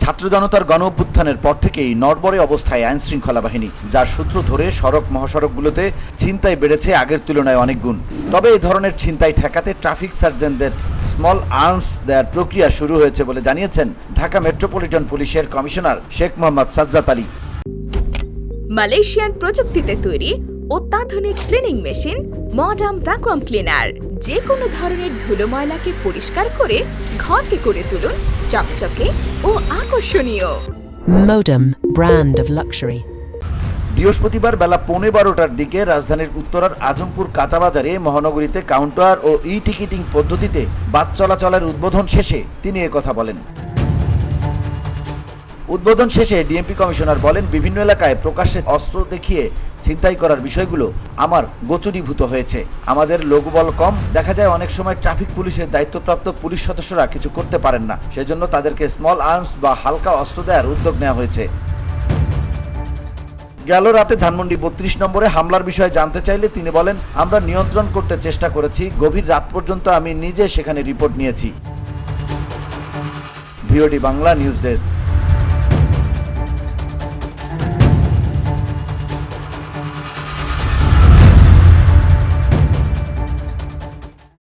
ছাত্র জনতার গণ অভ্যুত্থানের পর থেকেই নড়বড়ে অবস্থায় আইন শৃঙ্খলা বাহিনী, যার সূত্র ধরে সড়ক মহাসড়কগুলোতে ছিনতাই বেড়েছে আগের তুলনায় অনেক গুণ। তবে এই ধরনের ছিনতাই ঠেকাতে ট্রাফিক সার্জেন্টদের স্মল আর্মস দেওয়ার প্রক্রিয়া শুরু হয়েছে বলে জানিয়েছেন ঢাকা মেট্রোপলিটন পুলিশের কমিশনার শেখ মোহাম্মদ সাজ্জাদ আলী। মালয়েশিয়ান প্রযুক্তিতে তৈরি অত্যাধুনিক cleaning machine modern vacuum cleaner যে কোনো ধরনের ধুলো ময়লাকে পরিষ্কার করে ঘরকে করে তুলুন চকচকে ও আকর্ষণীয়। Modem, brand of luxury. বৃহস্পতিবার বেলা 11:15টার দিকে রাজধানীর উত্তরার আজমপুর কাঁচাবাজারে মহানগরীতে কাউন্টার ও টিকিটিং পদ্ধতিতে বাস চলাচলের উদ্বোধন শেষে তিনি একথা বলেন। উদ্বোধন শেষে ডিএমপি কমিশনার বলেন, বিভিন্ন এলাকায় প্রকাশ্যে অস্ত্র দেখিয়ে ছিনতাই করার বিষয়গুলো আমার গোচরীভূত হয়েছে। আমাদের লোকবল কম, দেখা যায় অনেক সময় ট্রাফিক পুলিশের দায়িত্বপ্রাপ্ত পুলিশ সদস্যরা কিছু করতে পারেন না, সেজন্য তাদেরকে স্মল আর্মস বা হালকা অস্ত্র দেওয়ার উদ্যোগ নেওয়া হয়েছে। গেল রাতে ধানমন্ডি 32 নম্বরে হামলার বিষয়ে জানতে চাইলে তিনি বলেন, আমরা নিয়ন্ত্রণ করতে চেষ্টা করেছি, গভীর রাত পর্যন্ত আমি নিজে সেখানে রিপোর্ট নিয়েছি। VOD Bangla news desk.